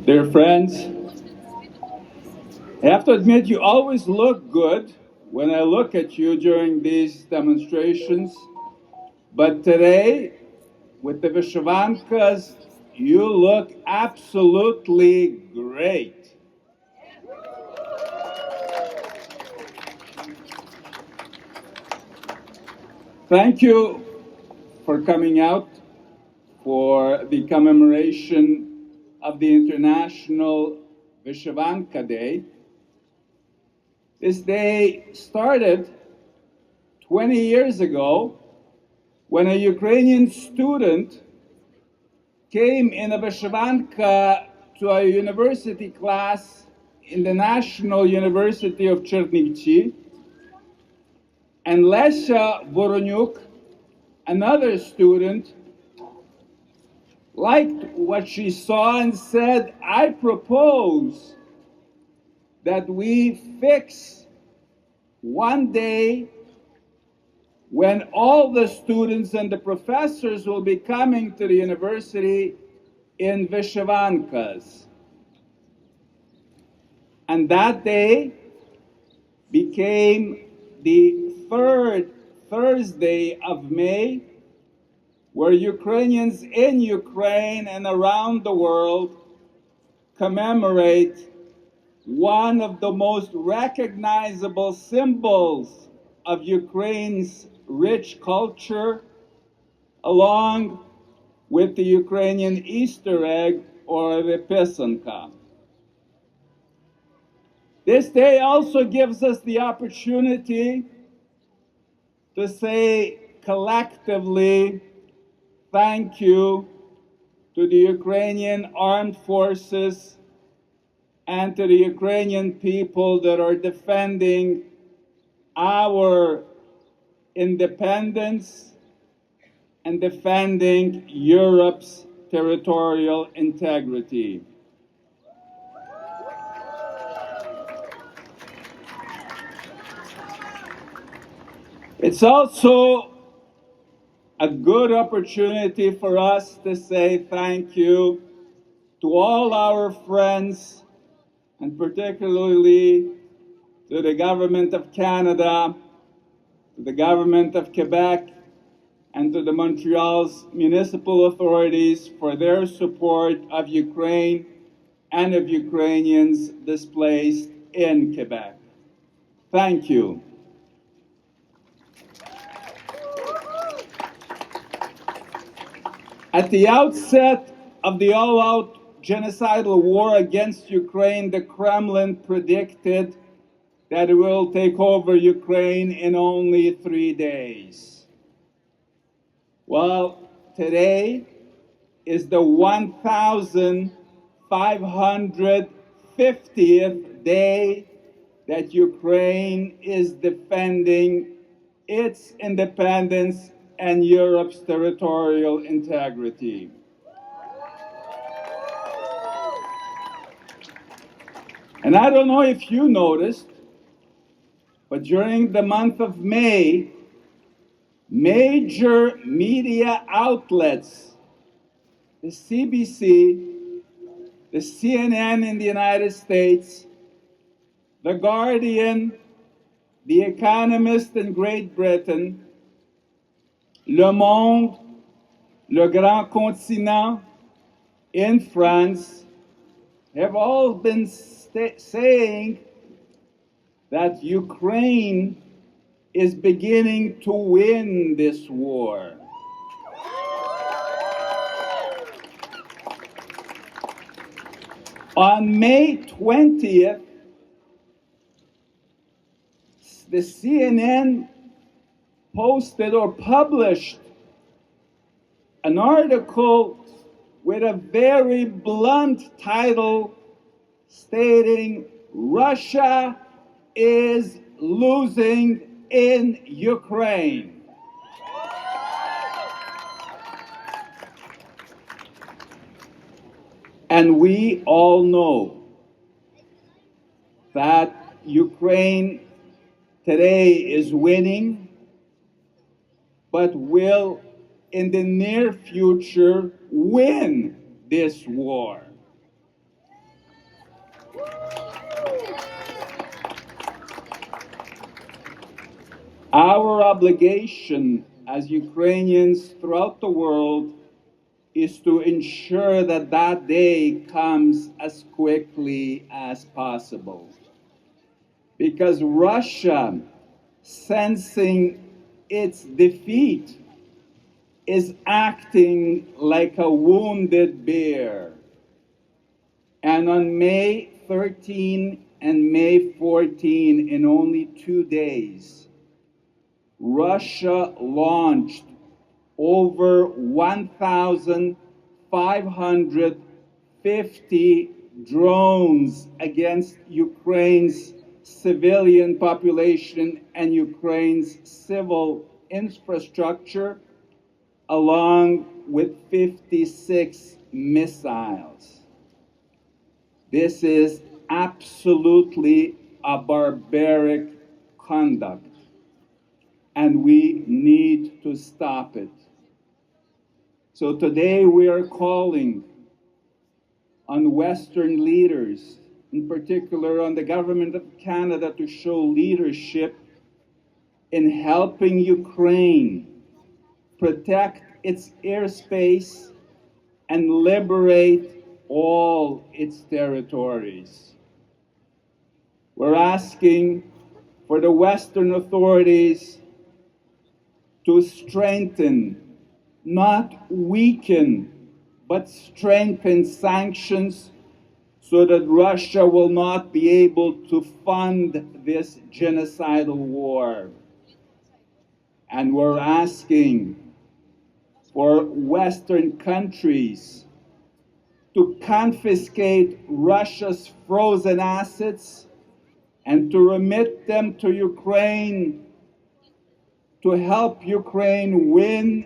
Dear friends, I have to admit you always look good when I look at you during these demonstrations, but today, with the Vyshyvankas, you look absolutely great. Thank you for coming out for the commemoration of the International Vyshyvanka Day. This day started 20 years ago when a Ukrainian student came in a Vyshyvanka to a university class in the National University of Chernivtsi, and Lesya Voronyuk, another student, liked what she saw and said, "I propose that we fix one day when all the students and the professors will be coming to the university in Vyshyvankas." And that day became the third Thursday of May, where Ukrainians in Ukraine and around the world commemorate one of the most recognizable symbols of Ukraine's rich culture, along with the Ukrainian Easter egg, or the Pysanka. This day also gives us the opportunity to say collectively thank you to the Ukrainian armed forces and to the Ukrainian people that are defending our independence and defending Europe's territorial integrity. It's also a good opportunity for us to say thank you to all our friends, and particularly to the Government of Canada, to the Government of Quebec, and to the Montreal's municipal authorities for their support of Ukraine and of Ukrainians displaced in Quebec. Thank you. At the outset of the all-out genocidal war against Ukraine, the Kremlin predicted that it will take over Ukraine in only 3 days. Well, today is the 1,550th day that Ukraine is defending its independence and Europe's territorial integrity. And I don't know if you noticed, but during the month of May, major media outlets, the CBC, the CNN in the United States, The Guardian, The Economist in Great Britain, Le Monde, Le Grand Continent in France, have all been saying that Ukraine is beginning to win this war. On May 20th, the CNN posted or published an article with a very blunt title stating, "Russia is losing in Ukraine." And we all know that Ukraine today is winning, but will in the near future win this war. Our obligation as Ukrainians throughout the world is to ensure that that day comes as quickly as possible. Because Russia, sensing its defeat, is acting like a wounded bear. And on May 13 and May 14, in only 2 days, Russia launched over 1,550 drones against Ukraine's civilian population and Ukraine's civil infrastructure, along with 56 missiles. This is absolutely a barbaric conduct, and we need to stop it. So today we are calling on Western leaders, in particular on the government of Canada, to show leadership in helping Ukraine protect its airspace and liberate all its territories. We're asking for the Western authorities to strengthen, not weaken, but strengthen sanctions so that Russia will not be able to fund this genocidal war. And we're asking for Western countries to confiscate Russia's frozen assets and to remit them to Ukraine to help Ukraine win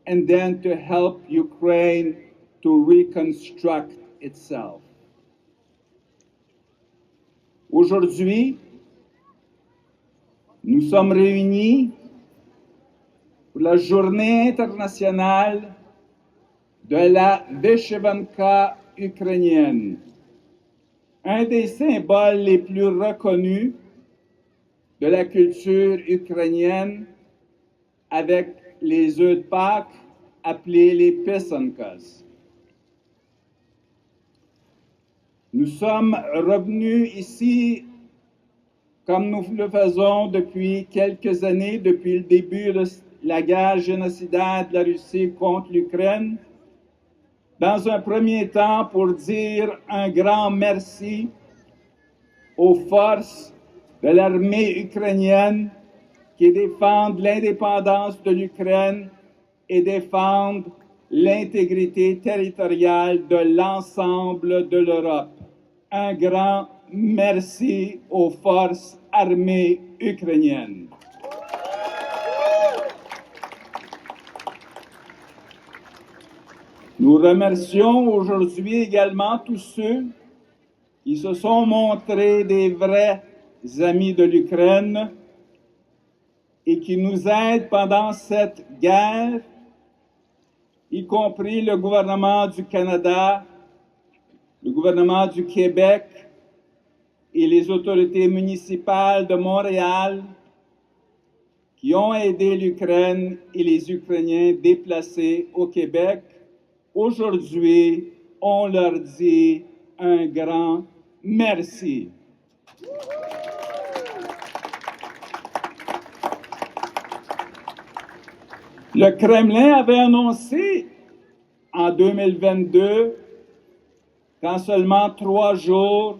and then to help Ukraine to reconstruct itself. Aujourd'hui, nous sommes réunis pour la Journée internationale de la Vyshyvanka ukrainienne, un des symboles les plus reconnus de la culture ukrainienne, avec les œufs de Pâques appelés les Pysankas. Nous sommes revenus ici, comme nous le faisons depuis quelques années, depuis le début de la guerre génocidaire de la Russie contre l'Ukraine, dans un premier temps pour dire un grand merci aux forces de l'armée ukrainienne qui défendent l'indépendance de l'Ukraine et défendent l'intégrité territoriale de l'ensemble de l'Europe. Un grand merci aux forces armées ukrainiennes. Nous remercions aujourd'hui également tous ceux qui se sont montrés des vrais amis de l'Ukraine et qui nous aident pendant cette guerre, y compris le gouvernement du Canada, le gouvernement du Québec et les autorités municipales de Montréal, qui ont aidé l'Ukraine et les Ukrainiens déplacés au Québec. Aujourd'hui, on leur dit un grand merci. Le Kremlin avait annoncé en 2022 qu'en seulement 3 jours,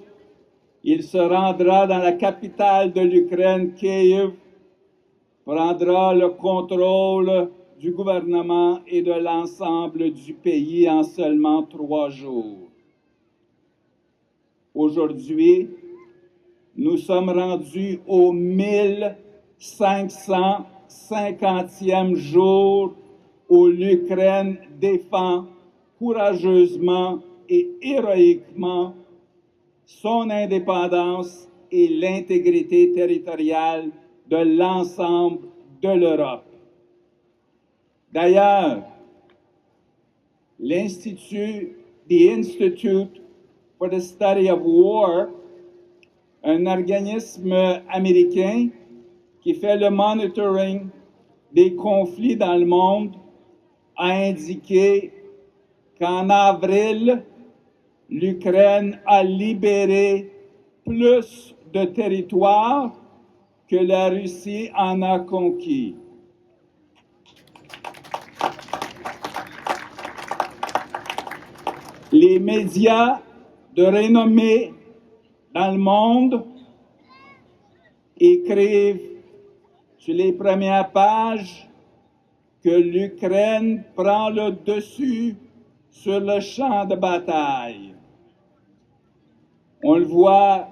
il se rendra dans la capitale de l'Ukraine, Kiev, prendra le contrôle du gouvernement et de l'ensemble du pays en seulement 3 jours. Aujourd'hui, nous sommes rendus au 1550e jour où l'Ukraine défend courageusement et héroïquement son indépendance et l'intégrité territoriale de l'ensemble de l'Europe. D'ailleurs, the Institute for the Study of War, un organisme américain qui fait le monitoring des conflits dans le monde, a indiqué qu'en avril, l'Ukraine a libéré plus de territoires que la Russie en a conquis. Les médias de renommée dans le monde écrivent sur les premières pages que l'Ukraine prend le dessus sur le champ de bataille. On le voit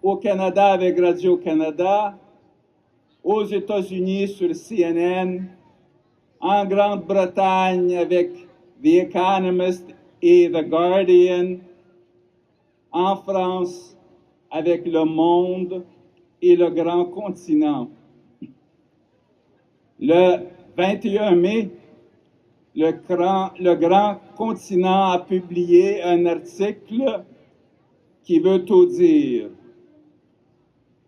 au Canada avec Radio-Canada, aux États-Unis sur CNN, en Grande-Bretagne avec The Economist et The Guardian, en France avec Le Monde et Le Grand Continent. Le 21 mai, le Grand Continent a publié un article qui veut tout dire.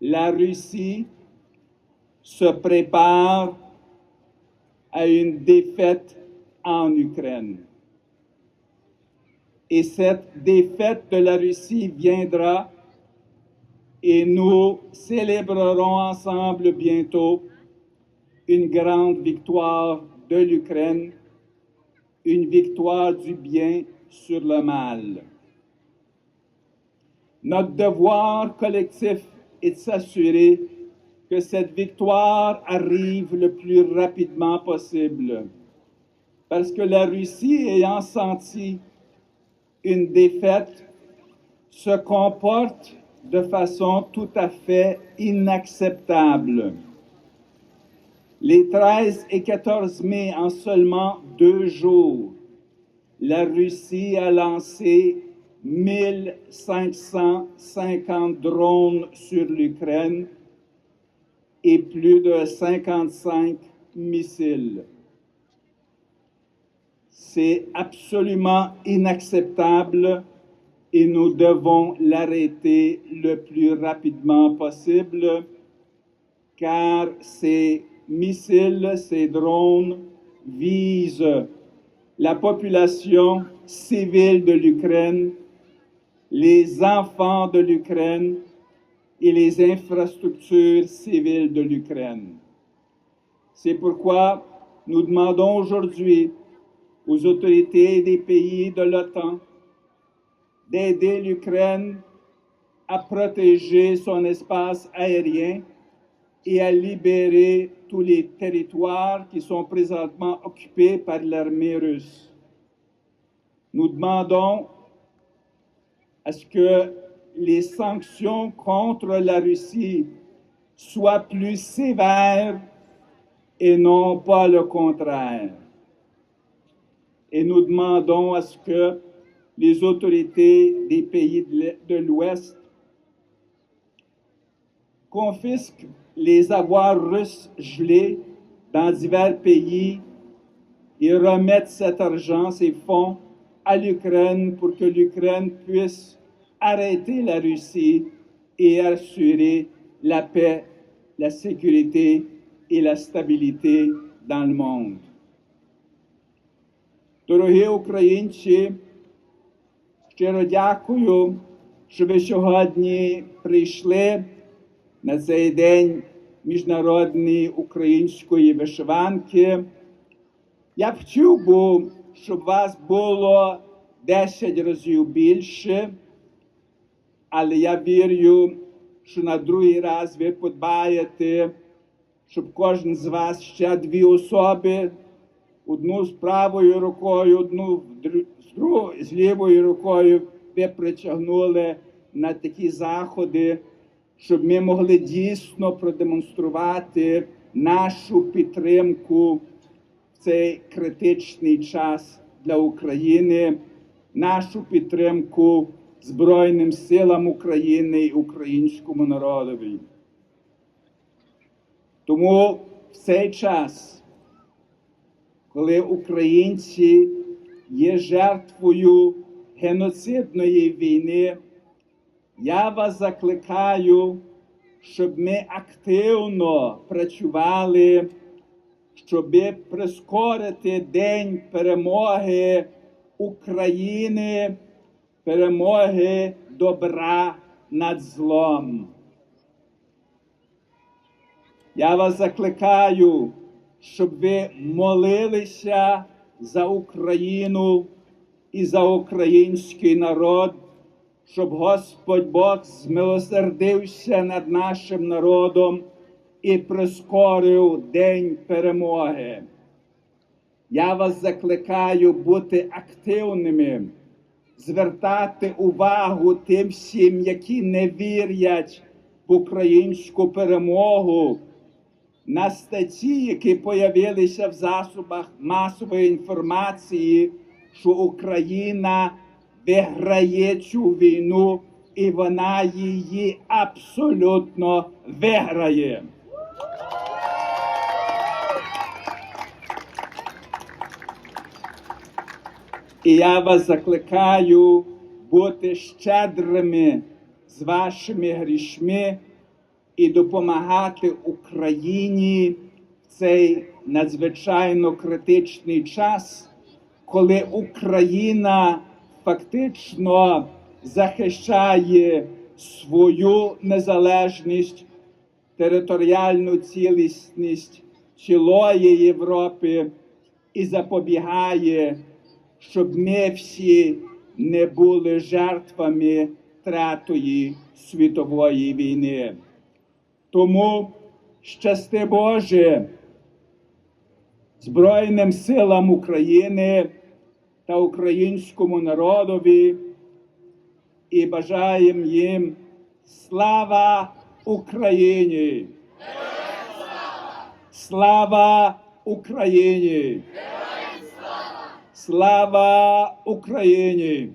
La Russie se prépare à une défaite en Ukraine. Et cette défaite de la Russie viendra et nous célébrerons ensemble bientôt une grande victoire de l'Ukraine, une victoire du bien sur le mal. Notre devoir collectif est de s'assurer que cette victoire arrive le plus rapidement possible, parce que la Russie, ayant senti une défaite, se comporte de façon tout à fait inacceptable. Les 13 et 14 mai, en seulement 2 jours, la Russie a lancé 1550 drones sur l'Ukraine et plus de 55 missiles. C'est absolument inacceptable et nous devons l'arrêter le plus rapidement possible, car ces missiles, ces drones visent la population civile de l'Ukraine, les enfants de l'Ukraine et les infrastructures civiles de l'Ukraine. C'est pourquoi nous demandons aujourd'hui aux autorités des pays de l'OTAN d'aider l'Ukraine à protéger son espace aérien et à libérer tous les territoires qui sont présentement occupés par l'armée russe. Nous demandons à ce que les sanctions contre la Russie soient plus sévères et non pas le contraire. Et nous demandons à ce que les autorités des pays de l'Ouest confisquent les avoirs russes gelés dans divers pays et remettent cet argent, ces fonds, à l'Ukraine pour que l'Ukraine puisse arrêter la Russie et assurer la paix, la sécurité et la stabilité dans le monde. Дорогі українці, щиро дякую, що ви сьогодні прийшли на цей день Міжнародної української вишиванки. Я б хотів би, щоб вас було 10 разів більше, але я вірю, що на другий раз ви подбаєте, щоб кожен з вас ще 2 особи, одну з правою рукою, одну з лівою рукою, ви притягнули на такі заходи, щоб ми могли дійсно продемонструвати нашу підтримку в цей критичний час для України, нашу підтримку Збройним силам України і українському народові. Тому в цей час, коли українці є жертвою геноцидної війни, я вас закликаю, щоб ми активно працювали, щоб прискорити День перемоги України, перемоги добра над злом. Я вас закликаю, щоб ви молилися за Україну і за український народ, щоб Господь Бог змилосердився над нашим народом і прискорив День перемоги. Я вас закликаю бути активними, звертати увагу тим всім, які не вірять в українську перемогу, на статті, які появилися в засобах масової інформації, що Україна виграє цю війну, і вона її абсолютно виграє. І я вас закликаю бути щедрими з вашими грішми і допомагати Україні в цей надзвичайно критичний час, коли Україна фактично захищає свою незалежність, територіальну цілісність цілої Європи і запобігає, щоб ми всі не були жертвами Третьої світової війни. Тому щасти Боже Збройним силам України та українському народові і бажаємо їм слава Україні! Слава Україні! Слава Україні!